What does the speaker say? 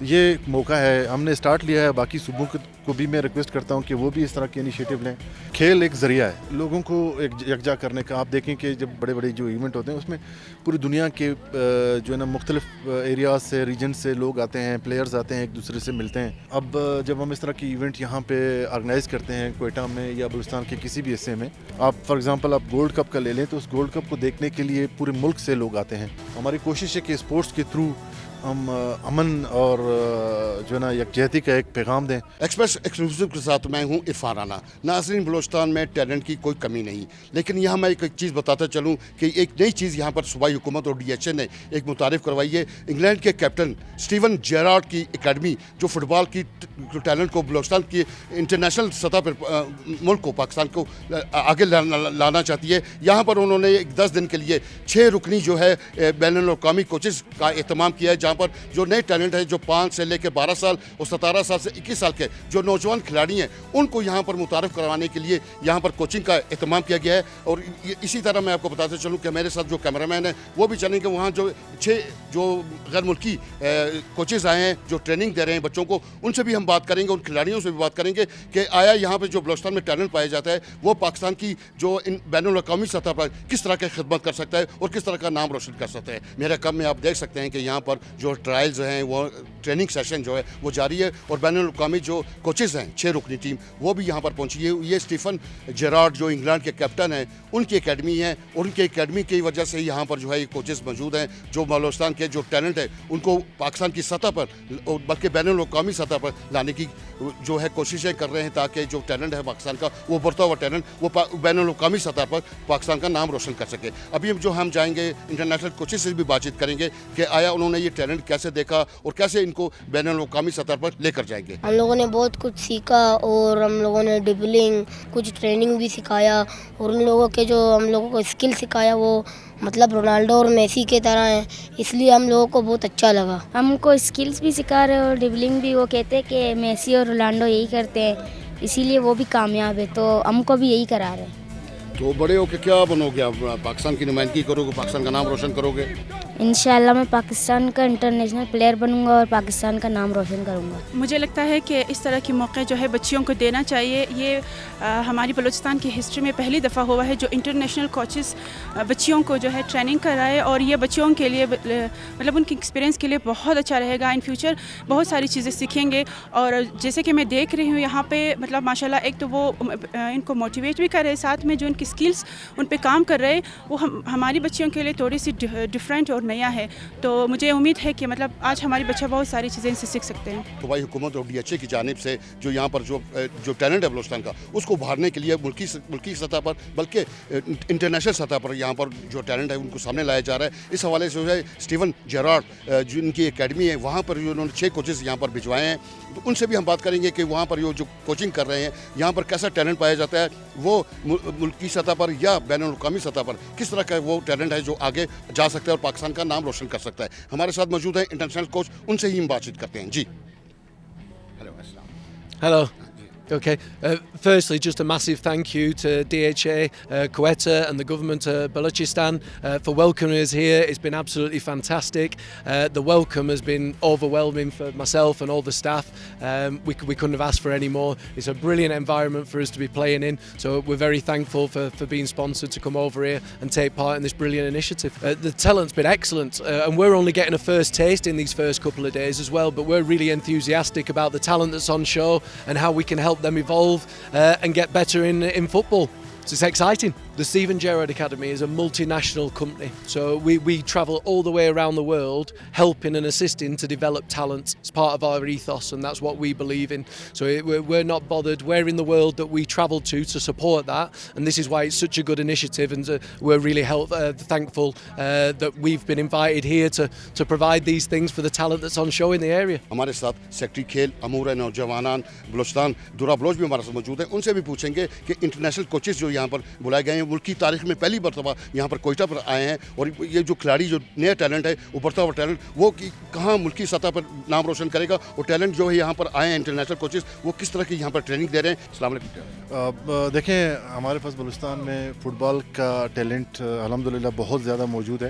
یہ ایک موقع ہے، ہم نے اسٹارٹ لیا ہے، باقی صوبوں کو بھی میں ریکویسٹ کرتا ہوں کہ وہ بھی اس طرح کے انیشیٹو لیں۔ کھیل ایک ذریعہ ہے لوگوں کو ایک یکجا کرنے کا۔ آپ دیکھیں کہ جب بڑے بڑے جو ایونٹ ہوتے ہیں اس میں پوری دنیا کے جو ہے نا مختلف ایریاز سے، ریجن سے لوگ آتے ہیں، پلیئرز آتے ہیں، ایک دوسرے سے ملتے ہیں۔ اب جب ہم اس طرح کی ایونٹ یہاں پہ آرگنائز کرتے ہیں کوئٹہ میں یا بلوچستان کے کسی بھی حصے میں، آپ فار ایگزامپل آپ گولڈ کپ کا لے لیں تو اس گولڈ کپ کو دیکھنے کے لیے پورے ملک سے لوگ آتے ہیں۔ ہماری کوشش ہے کہ اسپورٹس کے تھرو ہم امن اور جو ہے نا یکجہتی کا ایک پیغام دیں۔ ایکسپریس ایکسکلوسیو کے ساتھ میں ہوں عرفان رانا۔ ناظرین، بلوچستان میں ٹیلنٹ کی کوئی کمی نہیں، لیکن یہاں میں ایک چیز بتاتا چلوں کہ ایک نئی چیز یہاں پر صوبائی حکومت اور ڈی ایچ اے نے ایک متعارف کروائی ہے۔ انگلینڈ کے کیپٹن اسٹیون جیرارڈ کی اکیڈمی جو فٹ بال کی ٹیلنٹ کو بلوچستان کی انٹرنیشنل سطح پر ملک کو، پاکستان کو آگے لانا چاہتی ہے۔ یہاں پر انہوں نے 10 دن کے لیے 6 رکنی جو ہے بین الاقوامی کوچز کا اہتمام کیا ہے، جہاں پر جو نئے ٹیلنٹ ہے جو 5 سے لے کے 12 سال اور 17 سال سے 21 سال کے جو نوجوان کھلاڑی ہیں ان کو یہاں پر متعارف کروانے کے لیے یہاں پر کوچنگ کا اہتمام کیا گیا ہے۔ اور اسی طرح میں آپ کو بتاتے چلوں کہ میرے ساتھ جو کیمرہ مین ہے وہ بھی چلیں گے وہاں جو 6 جو غیر ملکی کوچز آئے ہیں جو ٹریننگ دے رہے ہیں بچوں کو، ان سے بھی ہم بات کریں گے، ان کھلاڑیوں سے بھی بات کریں گے کہ آیا یہاں پہ جو بلوچستان میں ٹیلنٹ پایا جاتا ہے وہ پاکستان کی جو بین الاقوامی سطح پر کس طرح کی خدمت کر سکتا ہے اور کس طرح کا نام روشن کر سکتا ہے۔ میرے کم میں آپ دیکھ سکتے ہیں کہ یہاں پر جو ٹرائلز ہیں وہ ٹریننگ سیشن جو ہے وہ جاری ہے، اور بین الاقوامی جو کوچز ہیں 6 رکنی ٹیم وہ بھی یہاں پر پہنچی ہے۔ یہ اسٹیفن جیرارڈ جو انگلینڈ کے کیپٹن ہیں ان کی اکیڈمی ہے، اور ان کی اکیڈمی کی وجہ سے یہاں پر جو ہے یہ کوچز موجود ہیں جو بلوچستان کے جو ٹیلنٹ ہے ان کو پاکستان کی سطح پر بلکہ بین الاقوامی سطح پر لانے کی جو ہے کوششیں کر رہے ہیں، تاکہ جو ٹیلنٹ ہے پاکستان کا وہ بڑھتا ہوا ٹیلنٹ وہ بین الاقوامی سطح پر پاکستان کا نام روشن کر سکے۔ ابھی جو ہم جائیں گے انٹرنیشنل کوچز سے بھی بات چیت کریں گے کہ آیا انہوں نے یہ ٹیلنٹ کیسے دیکھا اور کیسے ان کو بین الاقوامی سطح پر لے کر جائیں گے۔ ہم لوگوں نے بہت کچھ سیکھا اور ہم لوگوں نے ڈربلنگ کچھ ٹریننگ بھی سکھایا، اور ان لوگوں کے جو ہم لوگوں کو اسکل سکھایا وہ مطلب رونالڈو اور میسی کے طرح ہیں، اس لیے ہم لوگوں کو بہت اچھا لگا۔ ہم کو اسکلز بھی سکھا رہے اور ڈربلنگ بھی، وہ کہتے ہیں کہ میسی اور رونالڈو یہی کرتے ہیں اسی لیے وہ بھی کامیاب ہے، تو ہم کو بھی یہی کرا رہے ہیں۔ تو بڑے ہو کے کیا بنو گے؟ آپ پاکستان کی نمائندگی کرو گے، پاکستان کا نام روشن کرو گے؟ انشاءاللہ میں پاکستان کا انٹرنیشنل پلیئر بنوں گا اور پاکستان کا نام روشن کروں گا۔ مجھے لگتا ہے کہ اس طرح کے موقع جو ہے بچیوں کو دینا چاہیے۔ یہ ہماری بلوچستان کی ہسٹری میں پہلی دفعہ ہوا ہے جو انٹرنیشنل کوچز بچیوں کو جو ہے ٹریننگ کر رہا ہے، اور یہ بچیوں کے لیے مطلب ان کی ایکسپیرینس کے لیے بہت اچھا رہے گا۔ ان فیوچر بہت ساری چیزیں سیکھیں گے، اور جیسے کہ میں دیکھ رہی ہوں یہاں پہ مطلب ماشاءاللہ ایک تو وہ ان کو موٹیویٹ بھی کر رہے، ساتھ میں جو ان کی اسکلس ان پہ کام کر رہے وہ ہماری بچیوں کے لیے تھوڑی سی ڈفرینٹ اور نیا ہے۔ تو مجھے امید ہے کہ مطلب آج ہماری بچہ بہت ساری چیزیں ان سے سیکھ سکتے ہیں۔ صوبائی حکومت اور ڈی ایچ اے کی جانب سے جو یہاں پر جو ٹیلنٹ ہے بلوچستان کا اس کو ابھارنے کے لیے ملکی سطح پر بلکہ انٹرنیشنل سطح پر یہاں پر جو ٹیلنٹ ہے ان کو سامنے لایا جا رہا ہے۔ اس حوالے سے جو ہے اسٹیون جیرارڈ جن کی اکیڈمی ہے وہاں پر جو انہوں نے 6 کوچز یہاں پر بھجوائے ہیں، تو ان سے بھی ہم بات کریں گے کہ وہاں پر جو کوچنگ کر رہے ہیں یہاں پر کیسا ٹیلنٹ پایا جاتا ہے، وہ ملکی سطح پر یا بین الاقوامی سطح پر کس طرح کا وہ ٹیلنٹ ہے جو آگے جا سکتا ہے اور پاکستان کا نام روشن کر سکتا ہے۔ ہمارے ساتھ موجود ہیں انٹرنیشنل کوچ، ان سے ہی ہم بات چیت کرتے ہیں۔ جی Hello. Okay. Firstly, just a massive thank you to DHA, Quetta and the government of Balochistan for welcoming us here. It's been absolutely fantastic. The welcome has been overwhelming for myself and all the staff. We couldn't have asked for any more. It's a brilliant environment for us to be playing in, so we're very thankful for being sponsored to come over here and take part in this brilliant initiative. The talent's been excellent, and we're only getting a first taste in these first couple of days as well, but we're really enthusiastic about the talent that's on show and how we can help them evolve and get better in football. So it's exciting. The Steven Gerrard Academy is a multinational company, so we travel all the way around the world helping and assisting to develop talent. It's part of our ethos, and that's what we believe in. So we're not bothered where in the world that we travel to support that, and this is why it's such a good initiative, and we're really thankful that we've been invited here to provide these things for the talent that's on show in the area. ہمارے ساتھ secretary کھیل امور نوجوانان بلوچستان دورا بلوچ بھی ہمارے ساتھ موجود ہیں، ان سے بھی پوچھیں گے کہ انٹرنیشنل کوچز جو یہاں پر بلائے گئے ہیں ملک کی تاریخ میں پہلی مرتبہ یہاں پر کوئٹہ پر آئے ہیں، اور یہ جو کھلاڑی جو نیا ٹیلنٹ ہے ابھرتا ہوا ٹیلنٹ وہ کہاں ملکی سطح پر نام روشن کرے گا، اور ٹیلنٹ جو ہے یہاں پر آئے ہیں انٹرنیشنل کوچز وہ کس طرح کی یہاں پر ٹریننگ دے رہے ہیں۔ السلام علیکم۔ دیکھیں ہمارے پاس بلوچستان میں فٹ بال کا ٹیلنٹ الحمدللہ بہت زیادہ موجود ہے،